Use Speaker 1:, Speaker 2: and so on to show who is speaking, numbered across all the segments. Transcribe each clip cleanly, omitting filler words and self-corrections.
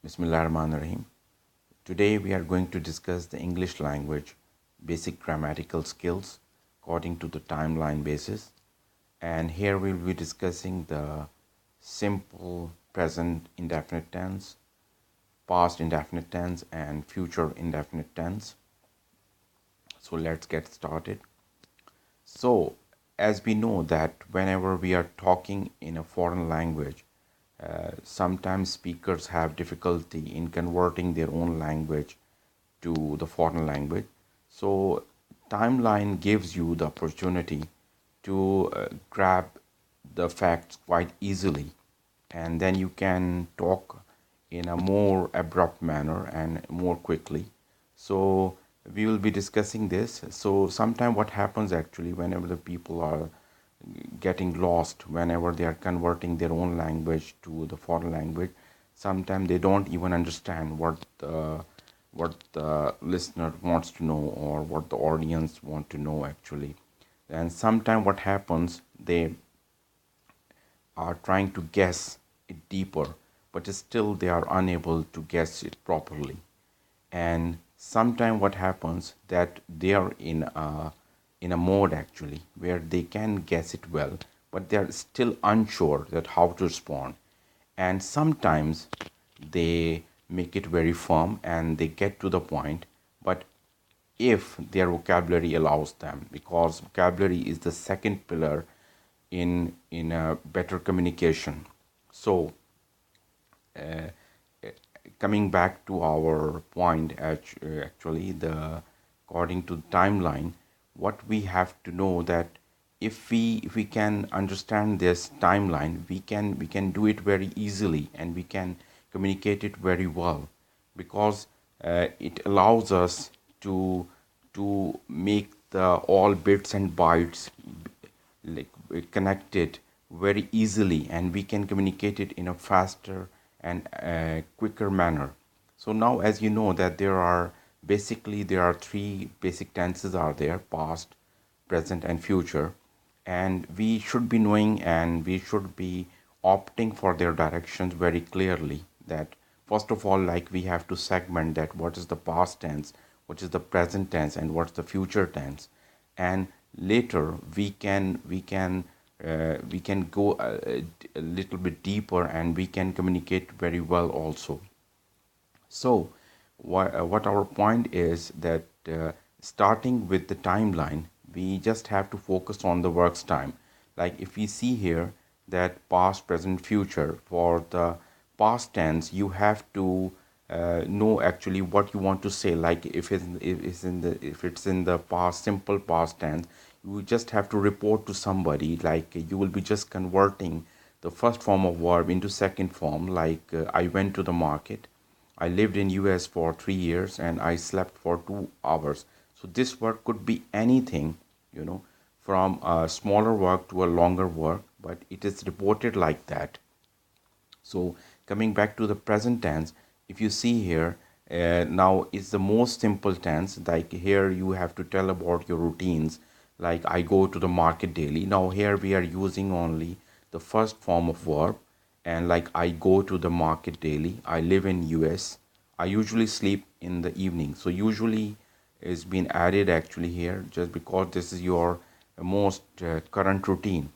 Speaker 1: Bismillahirrahmanirrahim. Today we are going to discuss the English language basic grammatical skills according to the timeline basis. And here we'll be discussing the simple present indefinite tense, past indefinite tense, and future indefinite tense. So let's get started. So, as we know that whenever we are talking in a foreign language, sometimes speakers have difficulty in converting their own language to the foreign language. So, timeline gives you the opportunity to grab the facts quite easily, and then you can talk in a more abrupt manner and more quickly. So we will be discussing this. So sometime what happens actually whenever the people are getting lost, whenever they are converting their own language to the foreign language, sometimes they don't even understand what the listener wants to know or what the audience want to know actually. And sometimes what happens, they are trying to guess it deeper, but still they are unable to guess it properly. And sometimes what happens that they are in a mode actually where they can guess it well, but they are still unsure that how to respond. And sometimes they make it very firm and they get to the point, but if their vocabulary allows them, because vocabulary is the second pillar in a better communication. So uh, coming back to our point, actually the according to the timeline, what we have to know that if we can understand this timeline, we can do it very easily and we can communicate it very well, because it allows us to make the all bits and bytes like connected very easily, and we can communicate it in a faster and quicker manner. So now, as you know that there are three basic tenses are there: past, present, and future. And we should be knowing and we should be opting for their directions very clearly. That first of all, like, we have to segment that what is the past tense, what is the present tense, and what's the future tense. And later we can go a little bit deeper and we can communicate very well also. So, what our point is that starting with the timeline, we just have to focus on the works time. Like, if we see here that past, present, future, for the past tense, you have to know actually what you want to say. Like, if it's in the past, simple past tense, you just have to report to somebody. Like, you will be just converting the first form of verb into second form. Like, I went to the market. I lived in US for 3 years and I slept for 2 hours. So this work could be anything, from a smaller work to a longer work, but it is reported like that. So coming back to the present tense, if you see here, now it's the most simple tense. Like, here you have to tell about your routines. Like, I go to the market daily. Now here we are using only the first form of verb, and like, I go to the market daily. I live in US. I usually sleep in the evening. So usually is been added actually here just because this is your most current routine.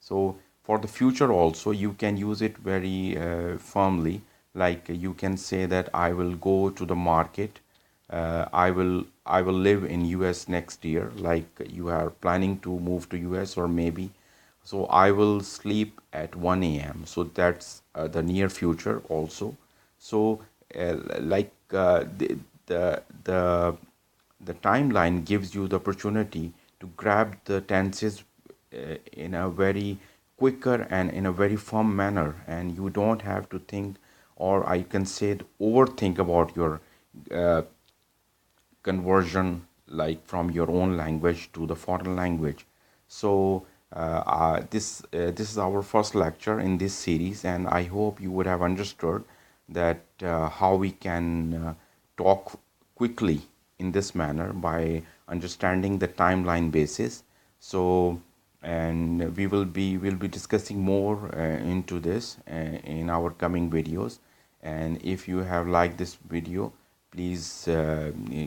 Speaker 1: So for the future also, you can use it very firmly. Like, you can say that I will go to the market. I will live in US next year. Like, you are planning to move to US, or maybe, so I will sleep at 1 a.m. So that's the near future also. So like, the timeline gives you the opportunity to grab the tenses in a very quicker and in a very firm manner, and you don't have to think, or I can say overthink about your uh, conversion, like, from your own language to the foreign language. So this is our first lecture in this series, and I hope you would have understood that how we can talk quickly in this manner by understanding the timeline basis. So, and we will be discussing more into this in our coming videos. And if you have liked this video, please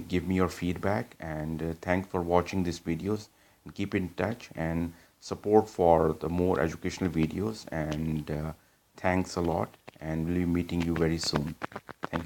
Speaker 1: give me your feedback, and thanks for watching these videos, and keep in touch and support for the more educational videos. And thanks a lot, and we'll be meeting you very soon. Thank you.